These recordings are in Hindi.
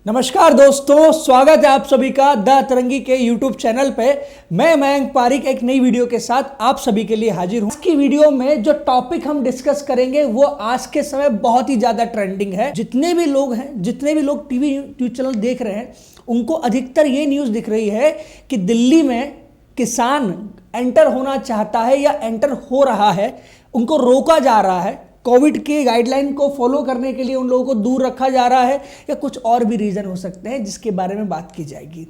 नमस्कार दोस्तों, स्वागत है आप सभी का द तरंगी के YouTube चैनल पे। मैं मयंक पारिक एक नई वीडियो के साथ आप सभी के लिए हाजिर हूं। आज की वीडियो में जो टॉपिक हम डिस्कस करेंगे वो आज के समय बहुत ही ज्यादा ट्रेंडिंग है। जितने भी लोग टीवी न्यूज चैनल देख रहे हैं उनको अधिकतर ये न्यूज दिख रही है कि दिल्ली में किसान एंटर होना चाहता है या एंटर हो रहा है, उनको रोका जा रहा है। कोविड के गाइडलाइन को फॉलो करने के लिए उन लोगों को दूर रखा जा रहा है या कुछ और भी रीजन हो सकते हैं जिसके बारे में बात की जाएगी।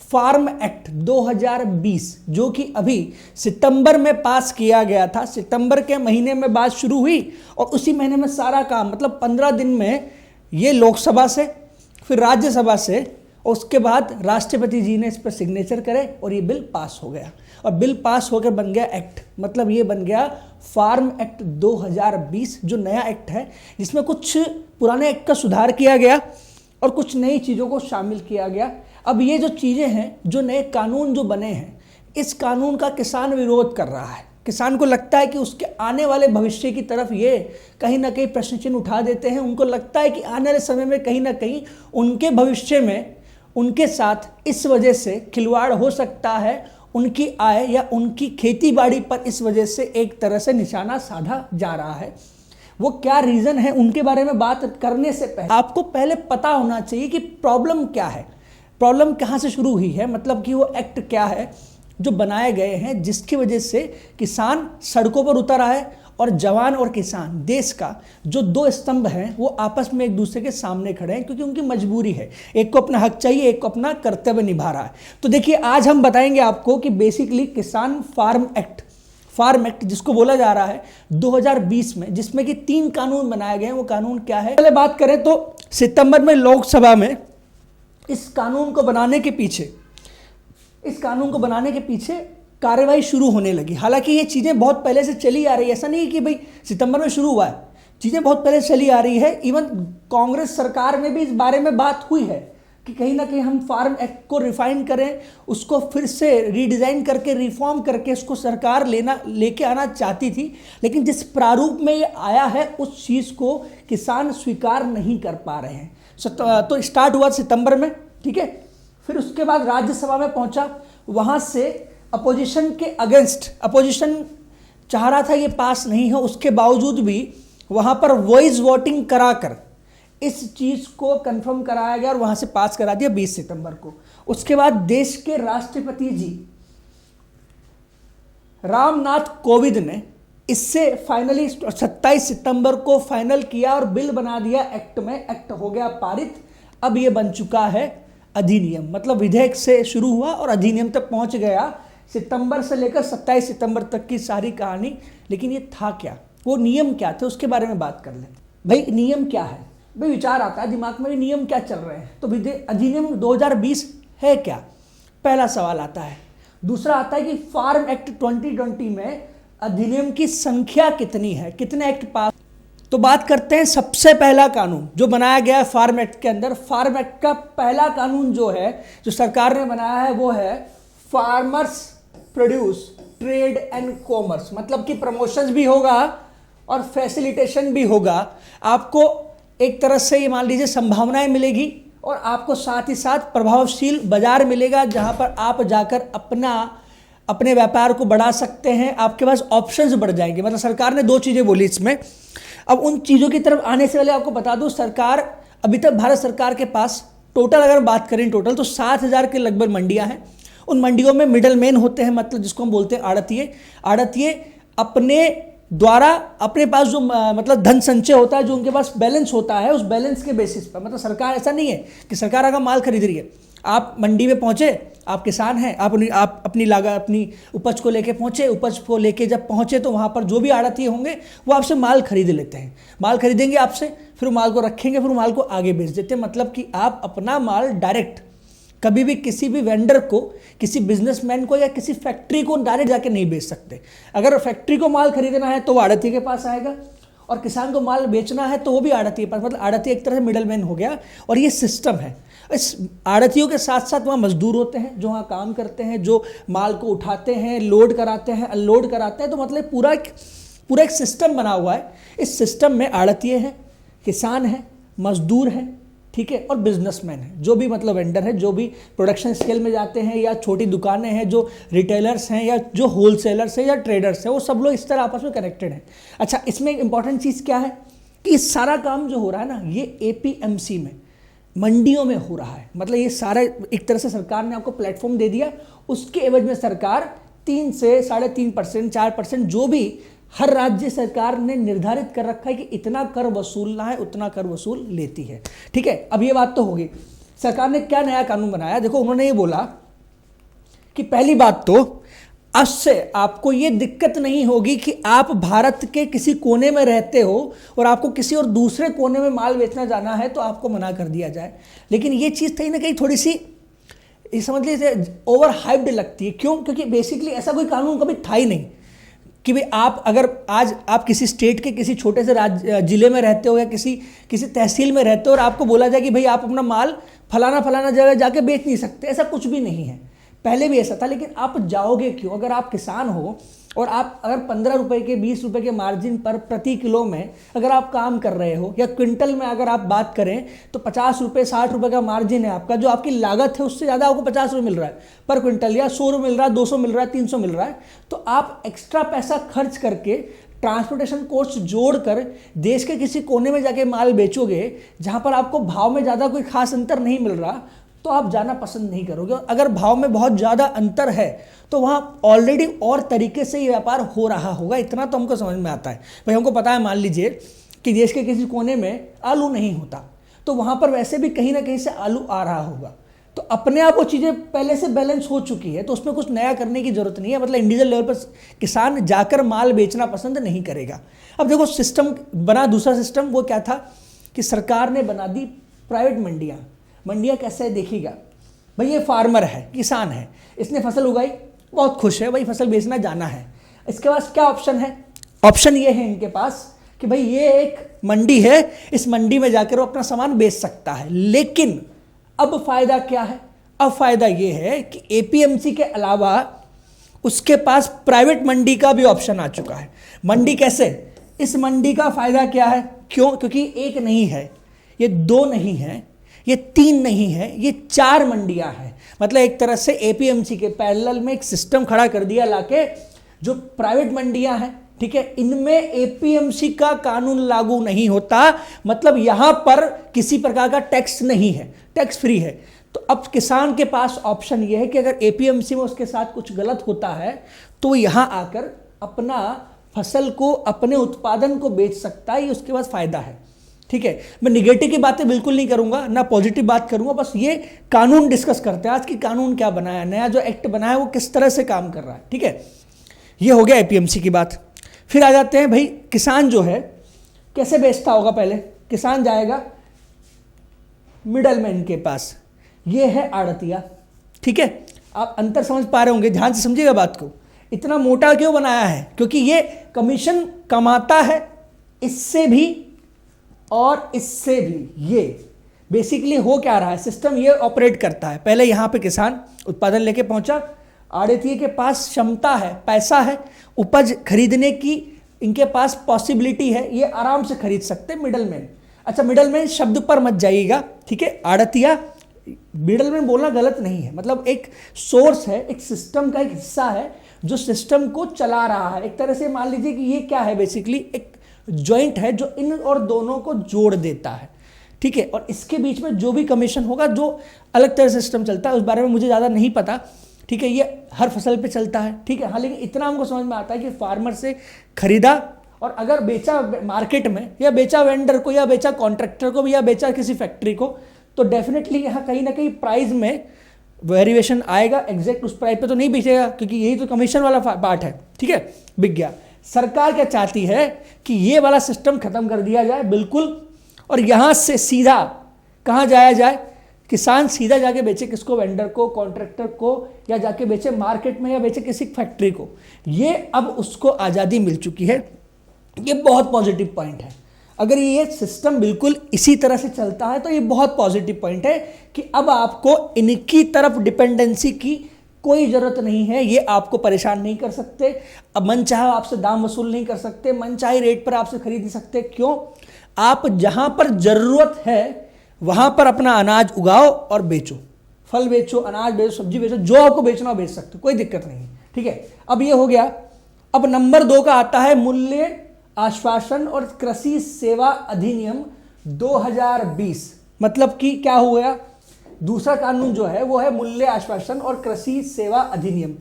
फार्म एक्ट 2020 जो कि अभी सितंबर में पास किया गया था, सितंबर के महीने में बात शुरू हुई और उसी महीने में सारा काम मतलब 15 दिन में ये लोकसभा से, फिर राज्यसभा से और उसके बाद राष्ट्रपति जी ने इस पर सिग्नेचर करे और ये बिल पास हो गया। और बिल पास होकर बन गया एक्ट, मतलब ये बन गया फार्म एक्ट 2020 जो नया एक्ट है जिसमें कुछ पुराने एक्ट का सुधार किया गया और कुछ नई चीज़ों को शामिल किया गया। अब ये जो चीज़ें हैं, जो नए कानून जो बने हैं, इस कानून का किसान विरोध कर रहा है। किसान को लगता है कि उसके आने वाले भविष्य की तरफ ये कहीं ना कहीं प्रश्न चिन्ह उठा देते हैं। उनको लगता है कि आने वाले समय में कहीं ना कहीं उनके भविष्य में उनके साथ इस वजह से खिलवाड़ हो सकता है, उनकी आय या उनकी खेती बाड़ी पर इस वजह से एक तरह से निशाना साधा जा रहा है। वो क्या रीज़न है उनके बारे में बात करने से पहले आपको पहले पता होना चाहिए कि प्रॉब्लम क्या है, प्रॉब्लम कहाँ से शुरू हुई है, मतलब कि वो एक्ट क्या है जो बनाए गए हैं जिसकी वजह से किसान सड़कों पर उतर आए और जवान और किसान देश का जो दो स्तंभ हैं वो आपस में एक दूसरे के सामने खड़े हैं क्योंकि उनकी मजबूरी है। एक को अपना हक चाहिए, एक को अपना कर्तव्य निभा रहा है। तो देखिए आज हम बताएंगे आपको कि बेसिकली किसान फार्म एक्ट जिसको बोला जा रहा है 2020 में, जिसमें कि 3 कानून बनाए गए हैं, वो कानून क्या है। पहले बात करें तो सितंबर में लोकसभा में इस कानून को बनाने के पीछे कार्रवाई शुरू होने लगी। हालांकि ये चीज़ें बहुत पहले से चली आ रही है, ऐसा नहीं है कि भाई सितंबर में शुरू हुआ है, चीज़ें बहुत पहले से चली आ रही है। इवन कांग्रेस सरकार में भी इस बारे में बात हुई है कि कहीं ना कहीं हम फार्म एक्ट को रिफाइन करें, उसको फिर से रीडिज़ाइन करके रिफॉर्म करके उसको सरकार लेके आना चाहती थी। लेकिन जिस प्रारूप में ये आया है उस चीज़ को किसान स्वीकार नहीं कर पा रहे हैं। तो स्टार्ट हुआ सितंबर में, ठीक है। फिर उसके बाद राज्यसभा में पहुंचा, वहाँ से अपोजिशन के अगेंस्ट, अपोजिशन चाह रहा था ये पास नहीं हो, उसके बावजूद भी वहाँ पर वॉइस वोटिंग कराकर इस चीज़ को कंफर्म कराया गया और वहाँ से पास करा दिया 20 सितंबर को। उसके बाद देश के राष्ट्रपति जी रामनाथ कोविंद ने इससे फाइनली 27 सितंबर को फाइनल किया और बिल बना दिया एक्ट में। एक्ट हो गया पारित। अब ये बन चुका है अधिनियम, मतलब विधेयक से शुरू हुआ और अधिनियम तक पहुंच गया। सितंबर से लेकर 27 सितंबर तक की सारी कहानी। लेकिन ये था क्या, वो नियम क्या थे, उसके बारे में बात कर लें। भाई नियम क्या है, भाई विचार आता है दिमाग में, नियम क्या चल रहे हैं। तो अधिनियम 2020 है क्या, पहला सवाल आता है। दूसरा आता है कि फार्म एक्ट 2020 में अधिनियम की संख्या कितनी है, कितने एक्ट पास। तो बात करते हैं सबसे पहला कानून जो बनाया गया है फार्म एक्ट के अंदर। फार्म एक्ट का पहला कानून जो है, जो सरकार ने बनाया है, वो है farmers produce trade and commerce, मतलब कि प्रमोशंस भी होगा और फैसिलिटेशन भी होगा। आपको एक तरह से ये मान लीजिए संभावनाएं मिलेगी और आपको साथ ही साथ प्रभावशील बाजार मिलेगा जहां पर आप जाकर अपने व्यापार को बढ़ा सकते हैं। आपके पास ऑप्शंस बढ़ जाएंगे। मतलब सरकार ने 2 चीज़ें बोली इसमें। अब उन चीज़ों की तरफ आने से पहले आपको बता दूं, सरकार अभी तक भारत सरकार के पास टोटल अगर बात करें टोटल तो 7,000 के लगभग मंडियां हैं। उन मंडियों में मिडल मैन होते हैं, मतलब जिसको हम बोलते हैं आड़तिये अपने द्वारा अपने पास जो मतलब धन संचय होता है, जो उनके पास बैलेंस होता है, उस बैलेंस के बेसिस पर, मतलब सरकार ऐसा नहीं है कि सरकार अगर माल खरीद रही है, आप मंडी में पहुंचे, आप किसान हैं, आप अपनी लागत अपनी उपज को लेके पहुंचे, उपज को लेके जब पहुंचे तो वहां पर जो भी आड़तिये होंगे वो आपसे माल खरीद लेते हैं। माल खरीदेंगे आपसे, फिर माल को रखेंगे, फिर माल को आगे बेच देते हैं। मतलब कि आप अपना माल डायरेक्ट कभी भी किसी भी वेंडर को, किसी बिजनेसमैन को या किसी फैक्ट्री को डायरेक्ट जाके नहीं बेच सकते। अगर फैक्ट्री को माल खरीदना है तो वो आड़तिये के पास आएगा और किसान को माल बेचना है तो वो भी आड़तिये के पास, मतलब आड़तिये एक तरह से मिडल मैन हो गया। और ये सिस्टम है। इस आड़तियों के साथ साथ वहाँ मजदूर होते हैं जो वहाँ काम करते हैं, जो माल को उठाते हैं, लोड कराते हैं, अनलोड कराते हैं। तो मतलब पूरा एक सिस्टम बना हुआ है। इस सिस्टम में आड़तिये हैं, किसान हैं, मजदूर हैं, ठीक है, और बिजनेसमैन है, जो भी मतलब वेंडर है, जो भी प्रोडक्शन स्केल में जाते हैं या छोटी दुकानें हैं, जो रिटेलर्स हैं या जो होलसेलर्स हैं या ट्रेडर्स हैं, वो सब लोग इस तरह आपस में कनेक्टेड हैं। अच्छा, इसमें एक इंपॉर्टेंट चीज़ क्या है कि सारा काम जो हो रहा है ना, ये एपीएमसी में, मंडियों में हो रहा है। मतलब ये सारा एक तरह से सरकार ने आपको प्लेटफॉर्म दे दिया, उसके एवज में सरकार 3 से 3.5%, 4% जो भी हर राज्य सरकार ने निर्धारित कर रखा है कि इतना कर वसूलना है, उतना कर वसूल लेती है। ठीक है, अब ये बात तो होगी, सरकार ने क्या नया कानून बनाया। देखो, उन्होंने ये बोला कि पहली बात तो अब से आपको ये दिक्कत नहीं होगी कि आप भारत के किसी कोने में रहते हो और आपको किसी और दूसरे कोने में माल बेचना जाना है तो आपको मना कर दिया जाए। लेकिन ये चीज़ कहीं ना कहीं थोड़ी सी समझ लीजिए ओवर हाइप्ड लगती है। क्यों? क्योंकि बेसिकली ऐसा कोई कानून कभी था ही नहीं कि भाई आप अगर आज आप किसी स्टेट के किसी छोटे से जिले में रहते हो या किसी तहसील में रहते हो और आपको बोला जाए कि भाई आप अपना माल फलाना जगह जाके बेच नहीं सकते, ऐसा कुछ भी नहीं है। पहले भी ऐसा था, लेकिन आप जाओगे क्यों? अगर आप किसान हो और आप अगर 15 रुपए के 20 रुपए के मार्जिन पर प्रति किलो में अगर आप काम कर रहे हो, या क्विंटल में अगर आप बात करें तो 50 रुपए 60 रुपए का मार्जिन है आपका, जो आपकी लागत है उससे ज़्यादा आपको 50 रुपये मिल रहा है पर क्विंटल, या 100 रुपये मिल रहा है, 200 मिल रहा है, 300 मिल रहा है, तो आप एक्स्ट्रा पैसा खर्च करके ट्रांसपोर्टेशन कॉस्ट जोड़कर देश के किसी कोने में जाके माल बेचोगे जहाँ पर आपको भाव में ज़्यादा कोई खास अंतर नहीं मिल रहा, तो आप जाना पसंद नहीं करोगे। अगर भाव में बहुत ज़्यादा अंतर है तो वहाँ ऑलरेडी और तरीके से ये व्यापार हो रहा होगा, इतना तो हमको समझ में आता है। भाई हमको पता है, मान लीजिए कि देश के किसी कोने में आलू नहीं होता, तो वहाँ पर वैसे भी कहीं ना कहीं से आलू आ रहा होगा, तो अपने आप वो चीज़ें पहले से बैलेंस हो चुकी है, तो उसमें कुछ नया करने की जरूरत नहीं है। मतलब इंडिविजुअल लेवल पर किसान जाकर माल बेचना पसंद नहीं करेगा। अब देखो, सिस्टम बना दूसरा सिस्टम, वो क्या था कि सरकार ने बना दी प्राइवेट मंडियाँ। मंडियाँ कैसे देखिएगा, भाई ये फार्मर है, किसान है, इसने फसल उगाई, बहुत खुश है, भाई फसल बेचना जाना है। इसके पास क्या ऑप्शन है? ऑप्शन ये है इनके पास कि भाई ये एक मंडी है, इस मंडी में जाकर वो अपना सामान बेच सकता है। लेकिन अब फायदा क्या है? अब फायदा ये है कि एपीएमसी के अलावा उसके पास प्राइवेट मंडी का भी ऑप्शन आ चुका है। मंडी कैसे? इस मंडी का फायदा क्या है? क्यों? क्योंकि एक नहीं है, ये 2 नहीं है, ये 3 नहीं है, ये 4 मंडियां हैं। मतलब एक तरह से एपीएमसी के पैरेलल में एक सिस्टम खड़ा कर दिया लाके, जो प्राइवेट मंडियां हैं, ठीक है, इनमें एपीएमसी का कानून लागू नहीं होता। मतलब यहां पर किसी प्रकार का टैक्स नहीं है, टैक्स फ्री है। तो अब किसान के पास ऑप्शन यह है कि अगर एपीएमसी में उसके साथ कुछ गलत होता है तो यहां आकर अपना फसल को, अपने उत्पादन को बेच सकता है, ये उसके पास फायदा है। ठीक है, मैं निगेटिव की बातें बिल्कुल नहीं करूंगा, ना पॉजिटिव बात करूंगा, बस ये कानून डिस्कस करते हैं आज की कानून क्या बनाया, नया जो एक्ट बनाया है वो किस तरह से काम कर रहा है। ठीक है, ये हो गया एपीएमसी की बात। फिर आ जाते हैं भाई, किसान जो है कैसे बेचता होगा। पहले किसान जाएगा मिडलमैन के पास, ये है आड़तिया। ठीक है, आप अंतर समझ पा रहे होंगे, ध्यान से समझिएगा बात को। इतना मोटा क्यों बनाया है? क्योंकि ये कमीशन कमाता है इससे भी और इससे भी। ये बेसिकली हो क्या रहा है, सिस्टम ये ऑपरेट करता है। पहले यहां पे किसान उत्पादन लेके पहुंचा, आड़तिये के पास क्षमता है, पैसा है, उपज खरीदने की इनके पास पॉसिबिलिटी है, ये आराम से खरीद सकते। मिडलमैन, अच्छा मिडलमैन शब्द पर मत जाइएगा, ठीक है, आड़तिया मिडलमैन बोलना गलत नहीं है, मतलब एक सोर्स है, एक सिस्टम का एक हिस्सा है जो सिस्टम को चला रहा है। एक तरह से मान लीजिए कि ये क्या है, बेसिकली एक जॉइंट है जो इन और दोनों को जोड़ देता है। ठीक है, और इसके बीच में जो भी कमीशन होगा, जो अलग तरह से सिस्टम चलता है उस बारे में मुझे ज़्यादा नहीं पता। ठीक है, ये हर फसल पे चलता है। ठीक है, हाँ, लेकिन इतना हमको समझ में आता है कि फार्मर से खरीदा और अगर बेचा मार्केट में, या बेचा वेंडर को, या बेचा कॉन्ट्रैक्टर को, या बेचा किसी फैक्ट्री को, तो डेफिनेटली यहाँ कहीं ना कहीं प्राइस में वेरिएशन आएगा। एग्जैक्ट उस प्राइस पे तो नहीं बेचेगा, क्योंकि यही तो कमीशन वाला पार्ट है। ठीक है, बिक गया। सरकार क्या चाहती है कि ये वाला सिस्टम खत्म कर दिया जाए बिल्कुल, और यहां से सीधा कहां जाया जाए, किसान सीधा जाके बेचे किसको, वेंडर को, कॉन्ट्रैक्टर को, या जाके बेचे मार्केट में, या बेचे किसी फैक्ट्री को। ये अब उसको आज़ादी मिल चुकी है। ये बहुत पॉजिटिव पॉइंट है। अगर ये सिस्टम बिल्कुल इसी तरह से चलता है तो ये बहुत पॉजिटिव पॉइंट है कि अब आपको इनकी तरफ डिपेंडेंसी की कोई जरूरत नहीं है। ये आपको परेशान नहीं कर सकते, अब मन चाहे आपसे दाम वसूल नहीं कर सकते, मन चाहे रेट पर आपसे खरीद नहीं सकते। क्यों? आप जहां पर जरूरत है वहां पर अपना अनाज उगाओ और बेचो, फल बेचो, अनाज बेचो, सब्जी बेचो, जो आपको बेचना हो बेच सकते हो, कोई दिक्कत नहीं है। ठीक है, अब ये हो गया। अब नंबर 2 का आता है मूल्य आश्वासन और कृषि सेवा अधिनियम 2020। मतलब कि क्या हो गया, दूसरा कानून जो है वो है मूल्य आश्वासन और कृषि सेवा अधिनियम।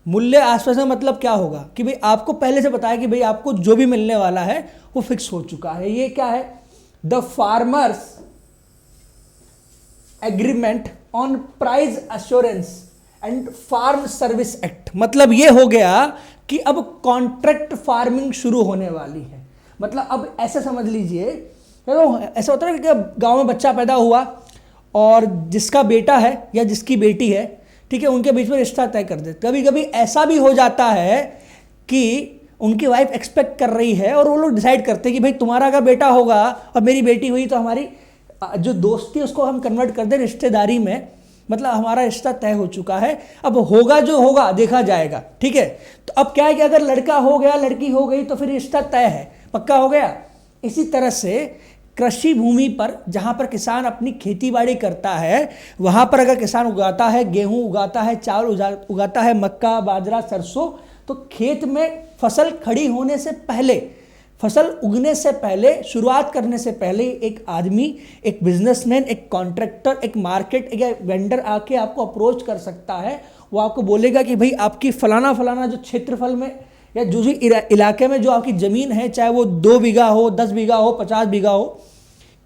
मूल्य आश्वासन मतलब क्या होगा कि भाई आपको पहले से पता है कि भाई आपको जो भी मिलने वाला है वो फिक्स हो चुका है। ये क्या है, the farmers agreement on price assurance and farm service act. मतलब ये हो गया कि अब कॉन्ट्रैक्ट फार्मिंग शुरू होने वाली है। मतलब अब ऐसे समझ लीजिए, तो ऐसा होता है कि गांव में बच्चा पैदा हुआ और जिसका बेटा है या जिसकी बेटी है, ठीक है, उनके बीच में रिश्ता तय कर देते। कभी कभी ऐसा भी हो जाता है कि उनकी वाइफ एक्सपेक्ट कर रही है और वो लोग डिसाइड करते हैं कि भाई तुम्हारा अगर बेटा होगा और मेरी बेटी हुई तो हमारी जो दोस्ती उसको हम कन्वर्ट कर दें रिश्तेदारी में, मतलब हमारा रिश्ता तय हो चुका है। अब होगा जो होगा देखा जाएगा। ठीक है, तो अब क्या है कि अगर लड़का हो गया लड़की हो गई तो फिर रिश्ता तय है, पक्का हो गया। इसी तरह से कृषि भूमि पर जहाँ पर किसान अपनी खेती बाड़ी करता है, वहाँ पर अगर किसान उगाता है, गेहूँ उगाता है, चावल उगाता है, मक्का, बाजरा, सरसों, तो खेत में फसल खड़ी होने से पहले, फसल उगने से पहले, शुरुआत करने से पहले एक आदमी, एक बिजनेसमैन, एक कॉन्ट्रैक्टर, एक मार्केट या वेंडर आके आपको अप्रोच कर सकता है। वो आपको बोलेगा कि भाई आपकी फलाना फलाना जो क्षेत्रफल में या जो भी इलाके में जो आपकी ज़मीन है, चाहे वो 2 बीघा हो, 10 बीघा हो, 50 बीघा हो,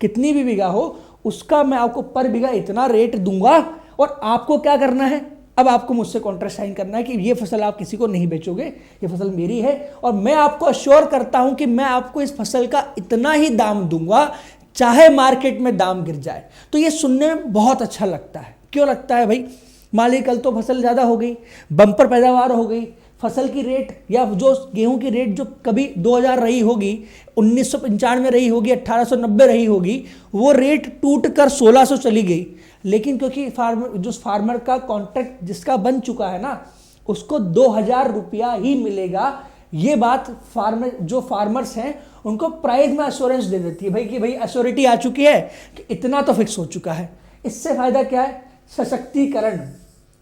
कितनी भी बीघा हो, उसका मैं आपको पर बीघा इतना रेट दूंगा और आपको क्या करना है, अब आपको मुझसे कॉन्ट्रैक्ट साइन करना है कि ये फसल आप किसी को नहीं बेचोगे, ये फसल मेरी है और मैं आपको अश्योर करता हूं कि मैं आपको इस फसल का इतना ही दाम दूंगा चाहे मार्केट में दाम गिर जाए। तो ये सुनने में बहुत अच्छा लगता है। क्यों लगता है भाई, मान ली कल तो फसल ज़्यादा हो गई, बम्पर पैदावार हो गई, फसल की रेट या जो गेहूं की रेट जो कभी 2000 रही होगी, 1995 रही होगी, 1890 रही होगी, वो रेट टूट कर 1600 चली गई। लेकिन क्योंकि फार्मर का कॉन्ट्रैक्ट जिसका बन चुका है ना, उसको 2000 रुपया ही मिलेगा। ये बात फार्मर्स हैं उनको प्राइस में एश्योरेंस दे देती है भाई कि भाई एश्योरिटी आ चुकी है कि इतना तो फिक्स हो चुका है। इससे फायदा क्या है, सशक्तिकरण,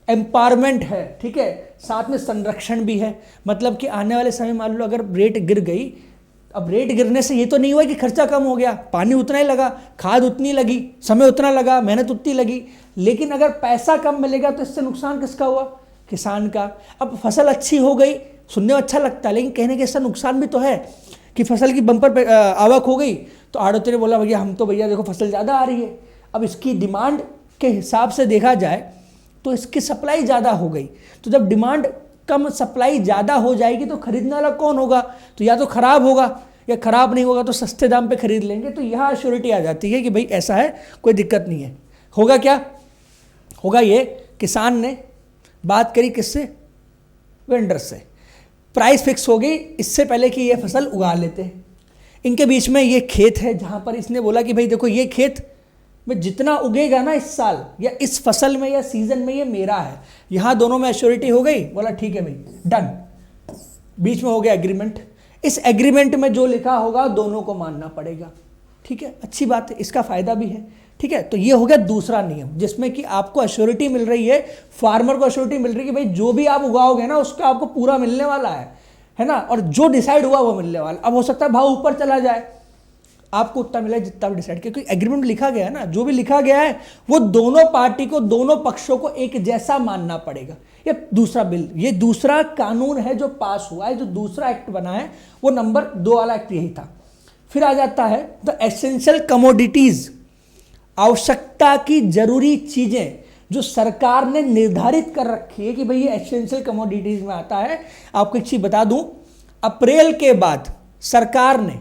एम्पावरमेंट है। ठीक है, साथ में संरक्षण भी है। मतलब कि आने वाले समय मान लो अगर रेट गिर गई, अब रेट गिरने से ये तो नहीं हुआ कि खर्चा कम हो गया, पानी उतना ही लगा, खाद उतनी लगी, समय उतना लगा, मेहनत उतनी लगी, लेकिन अगर पैसा कम मिलेगा तो इससे नुकसान किसका हुआ, किसान का। अब फसल अच्छी हो गई, सुनने में अच्छा लगता है, लेकिन कहने के इसका नुकसान भी तो है कि फसल की बम्पर आवक हो गई तो आड़ोती ने बोला भैया हम तो भैया देखो फसल ज़्यादा आ रही है, अब इसकी डिमांड के हिसाब से देखा जाए तो इसकी सप्लाई ज़्यादा हो गई। तो जब डिमांड कम सप्लाई ज़्यादा हो जाएगी तो खरीदने वाला कौन होगा, तो या तो खराब होगा या खराब नहीं होगा तो सस्ते दाम पे खरीद लेंगे। तो यहाँ श्योरिटी आ जाती है कि भाई ऐसा है, कोई दिक्कत नहीं है। होगा क्या होगा, ये किसान ने बात करी किससे, वेंडर से, प्राइस फिक्स हो गई इससे पहले कि ये फसल उगा लेते हैं। इनके बीच में ये खेत है जहाँ पर इसने बोला कि भाई देखो ये खेत में जितना उगेगा ना इस साल या इस फसल में या सीजन में ये मेरा है। यहाँ दोनों में एश्योरिटी हो गई, बोला ठीक है भाई डन, बीच में हो गया एग्रीमेंट। इस एग्रीमेंट में जो लिखा होगा दोनों को मानना पड़ेगा। ठीक है, अच्छी बात है, इसका फायदा भी है। ठीक है, तो ये हो गया दूसरा नियम जिसमें कि आपको एश्योरिटी मिल रही है, फार्मर को एश्योरिटी मिल रही है कि भाई जो भी आप उगाओगे ना उसका आपको पूरा मिलने वाला है ना, और जो डिसाइड हुआ वो मिलने वाला। अब हो सकता है भाव ऊपर चला जाए, आपको उतना मिले जितना भी डिसाइड, क्योंकि एग्रीमेंट लिखा गया है ना, जो भी लिखा गया है वो दोनों पार्टी को, दोनों पक्षों को एक जैसा मानना पड़ेगा। ये दूसरा बिल, ये दूसरा कानून है जो पास हुआ है, जो दूसरा एक्ट बना है, वो नंबर 2 वाला एक्ट यही था। फिर आ जाता है द एसेंशियल कमोडिटीज, आवश्यकता की जरूरी चीजें जो सरकार ने निर्धारित कर रखी है कि भाई ये एसेंशियल कमोडिटीज में आता है। आपको एक चीज बता दूं, अप्रैल के बाद सरकार ने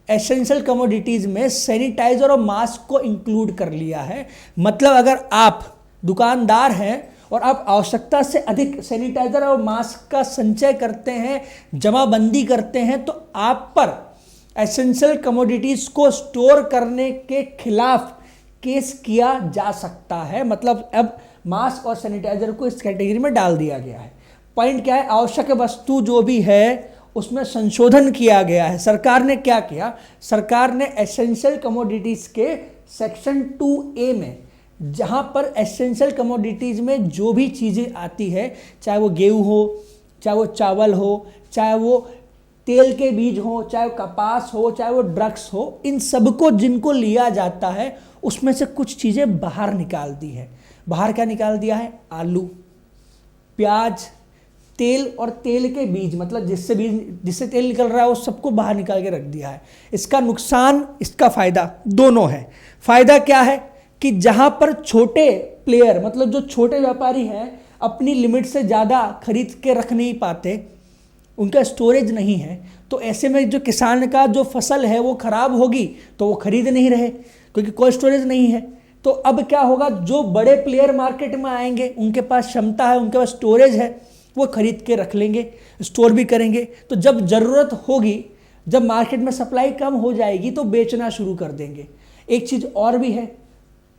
एसेंशियल कमोडिटीज में सैनिटाइजर और मास्क को इंक्लूड कर लिया है। मतलब अगर आप दुकानदार हैं और आप आवश्यकता से अधिक सैनिटाइजर और मास्क का संचय करते हैं, जमाबंदी करते हैं, तो आप पर एसेंशियल कमोडिटीज को स्टोर करने के खिलाफ केस किया जा सकता है। मतलब अब मास्क और सैनिटाइजर को इस कैटेगरी में डाल दिया गया है। पॉइंट क्या है, आवश्यक वस्तु जो भी है उसमें संशोधन किया गया है। सरकार ने क्या किया, सरकार ने एसेंशियल कमोडिटीज के सेक्शन 2A में, जहां पर एसेंशियल कमोडिटीज में जो भी चीजें आती है, चाहे वो गेहूं हो, चाहे वो चावल हो, चाहे वो तेल के बीज हो, चाहे वो कपास हो, चाहे वो ड्रग्स हो, इन सबको जिनको लिया जाता है उसमें से कुछ चीजें बाहर निकाल दी है। बाहर क्या निकाल दिया है? आलू, प्याज, तेल और तेल के बीज, मतलब जिससे तेल निकल रहा है वो सबको बाहर निकाल के रख दिया है। इसका नुकसान, इसका फायदा दोनों है। फायदा क्या है कि जहां पर छोटे प्लेयर, मतलब जो छोटे व्यापारी हैं, अपनी लिमिट से ज़्यादा खरीद के रख नहीं पाते, उनका स्टोरेज नहीं है, तो ऐसे में जो किसान का जो फसल है वो खराब होगी तो वो खरीद नहीं रहे क्योंकि कोई स्टोरेज नहीं है। तो अब क्या होगा, जो बड़े प्लेयर मार्केट में आएंगे, उनके पास क्षमता है, उनके पास स्टोरेज है, वो खरीद के रख लेंगे, स्टोर भी करेंगे। तो जब ज़रूरत होगी, जब मार्केट में सप्लाई कम हो जाएगी तो बेचना शुरू कर देंगे। एक चीज़ और भी है,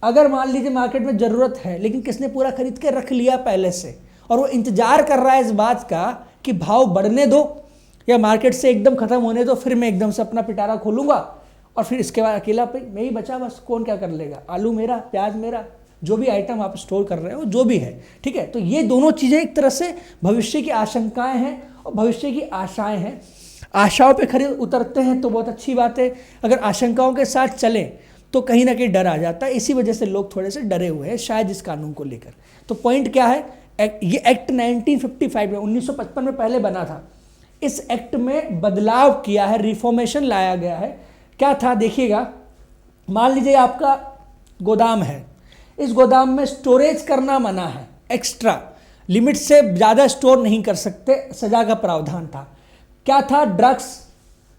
अगर मान लीजिए मार्केट में ज़रूरत है लेकिन किसने पूरा खरीद के रख लिया पहले से और वो इंतजार कर रहा है इस बात का कि भाव बढ़ने दो या मार्केट से एकदम खत्म होने दो, फिर मैं एकदम से अपना पिटारा खोलूंगा और फिर इसके बाद अकेला पे मैं ही बचा, बस कौन क्या कर लेगा, आलू मेरा, प्याज मेरा, जो भी आइटम आप स्टोर कर रहे हो जो भी है, ठीक है। तो ये दोनों चीज़ें एक तरह से भविष्य की आशंकाएं हैं और भविष्य की आशाएं हैं। आशाओं पे खड़े उतरते हैं तो बहुत अच्छी बात है, अगर आशंकाओं के साथ चलें तो कहीं ना कहीं डर आ जाता है। इसी वजह से लोग थोड़े से डरे हुए हैं शायद इस कानून को लेकर। तो पॉइंट क्या है, ये एक्ट 1955 में 1955 में पहले बना था। इस एक्ट में बदलाव किया है, रिफॉर्मेशन लाया गया है। क्या था देखिएगा, मान लीजिए आपका गोदाम है, इस गोदाम में स्टोरेज करना मना है, एक्स्ट्रा लिमिट से ज़्यादा स्टोर नहीं कर सकते, सजा का प्रावधान था। क्या था, ड्रग्स,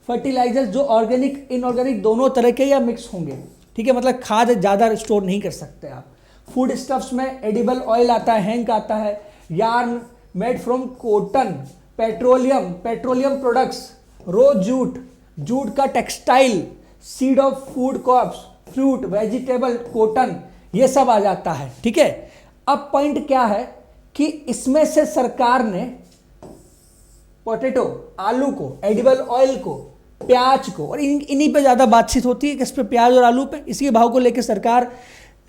फर्टिलाइजर्स जो ऑर्गेनिक इनऑर्गेनिक दोनों तरह के या मिक्स होंगे, ठीक है, मतलब खाद ज़्यादा स्टोर नहीं कर सकते आप। फूड स्टफ्स में एडिबल ऑयल आता है, हैंक आता है, yarn made from cotton, petroleum products, raw jute का textile, seed of food crops, fruit, vegetable, cotton, ये सब आ जाता है, ठीक है। अब पॉइंट क्या है कि इसमें से सरकार ने पोटैटो, आलू को, एडिबल ऑयल को, प्याज को, और इन्हीं पे ज़्यादा बातचीत होती है, किस पे, प्याज और आलू पे। इसी भाव को लेकर सरकार,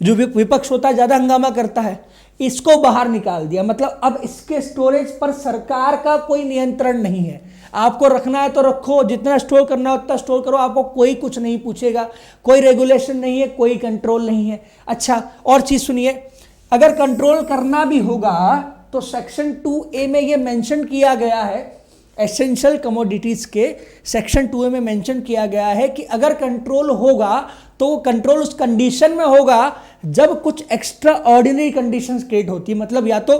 जो विपक्ष होता है, ज़्यादा हंगामा करता है, इसको बाहर निकाल दिया। मतलब अब इसके स्टोरेज पर सरकार का कोई नियंत्रण नहीं है। आपको रखना है तो रखो, जितना स्टोर करना है उतना स्टोर करो, आपको कोई कुछ नहीं पूछेगा, कोई रेगुलेशन नहीं है, कोई कंट्रोल नहीं है। अच्छा, और चीज़ सुनिए, अगर कंट्रोल करना भी होगा तो सेक्शन 2A में ये मेंशन किया गया है, एसेंशियल कमोडिटीज के सेक्शन 2A में मेंशन किया गया है कि अगर कंट्रोल होगा तो वो कंट्रोल उस कंडीशन में होगा जब कुछ एक्स्ट्रा ऑर्डिनरी कंडीशंस क्रिएट होती है। मतलब या तो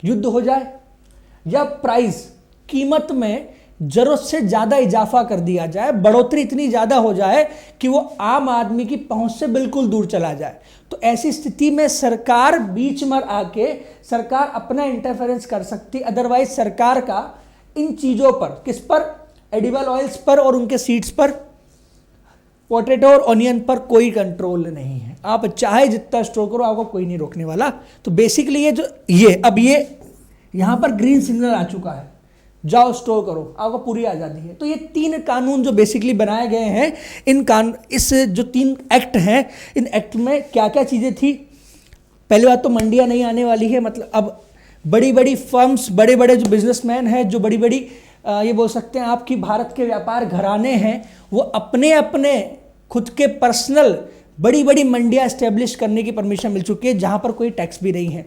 युद्ध हो जाए या प्राइस, कीमत में जरूरत से ज़्यादा इजाफा कर दिया जाए, बढ़ोतरी इतनी ज़्यादा हो जाए कि वो आम आदमी की पहुंच से बिल्कुल दूर चला जाए। तो ऐसी स्थिति में सरकार बीच में आके सरकार अपना इंटरफेरेंस कर सकती, अदरवाइज सरकार का इन चीज़ों पर, किस पर, एडिबल ऑयल्स पर और उनके सीड्स पर, पोटैटो और ऑनियन पर कोई कंट्रोल नहीं है। आप चाहे जितना स्टोर करो, आपको कोई नहीं रोकने वाला। तो बेसिकली ये अब यहाँ पर ग्रीन सिग्नल आ चुका है, जाओ स्टोर करो, आपको पूरी आज़ादी है। तो ये 3 कानून जो बेसिकली बनाए गए हैं, इस जो 3 एक्ट हैं, इन एक्ट में क्या क्या चीज़ें थी। पहली बात तो मंडियाँ नहीं आने वाली है, मतलब अब बड़ी बड़ी फर्म्स, बड़े बड़े जो बिजनेसमैन हैं, जो बड़ी बड़ी ये बोल सकते हैं आपकी भारत के व्यापार घराने हैं, वो अपने अपने खुद के पर्सनल बड़ी बड़ी मंडियाँ एस्टेब्लिश करने की परमिशन मिल चुकी है, जहाँ पर कोई टैक्स भी नहीं है।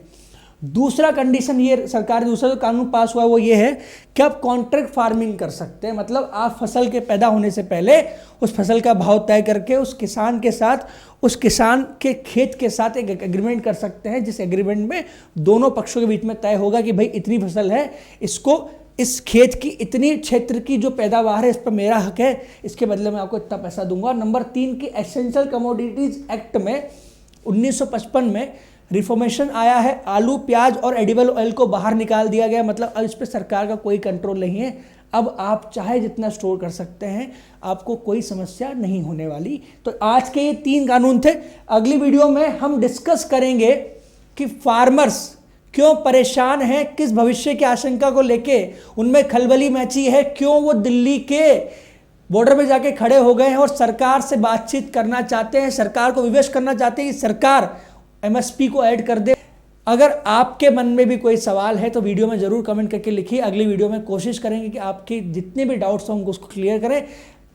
दूसरा कंडीशन ये सरकार, दूसरा जो कानून पास हुआ वो ये है कि आप कॉन्ट्रैक्ट फार्मिंग कर सकते हैं। मतलब आप फसल के पैदा होने से पहले उस फसल का भाव तय करके उस किसान के साथ, उस किसान के खेत के साथ एक एग्रीमेंट कर सकते हैं, जिस एग्रीमेंट में दोनों पक्षों के बीच में तय होगा कि भाई इतनी फसल है, इसको, इस खेत की इतनी क्षेत्र की जो पैदावार है इस पर मेरा हक है, इसके बदले में आपको इतना पैसा दूंगा। नंबर 3 की एसेंशियल कमोडिटीज एक्ट में 1955 में रिफॉर्मेशन आया है, आलू, प्याज और एडिबल ऑयल को बाहर निकाल दिया गया। मतलब अब इस पर सरकार का कोई कंट्रोल नहीं है, अब आप चाहे जितना स्टोर कर सकते हैं, आपको कोई समस्या नहीं होने वाली। तो आज के ये 3 कानून थे। अगली वीडियो में हम डिस्कस करेंगे कि फार्मर्स क्यों परेशान हैं, किस भविष्य की आशंका को लेके उनमें खलबली मची है, क्यों वो दिल्ली के बॉर्डर पे जाके खड़े हो गए हैं और सरकार से बातचीत करना चाहते हैं, सरकार को विवश करना चाहते हैं कि सरकार एमएसपी को ऐड कर दे। अगर आपके मन में भी कोई सवाल है तो वीडियो में जरूर कमेंट करके लिखिए। अगली वीडियो में कोशिश करेंगे कि आपके जितने भी डाउट्स हों उसको क्लियर करें।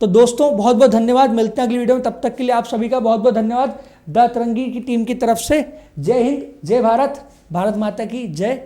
तो दोस्तों बहुत बहुत धन्यवाद, मिलते हैं अगली वीडियो में, तब तक के लिए आप सभी का बहुत बहुत धन्यवाद। द तिरंगी की टीम की तरफ से जय हिंद, जय भारत, भारत माता की जय।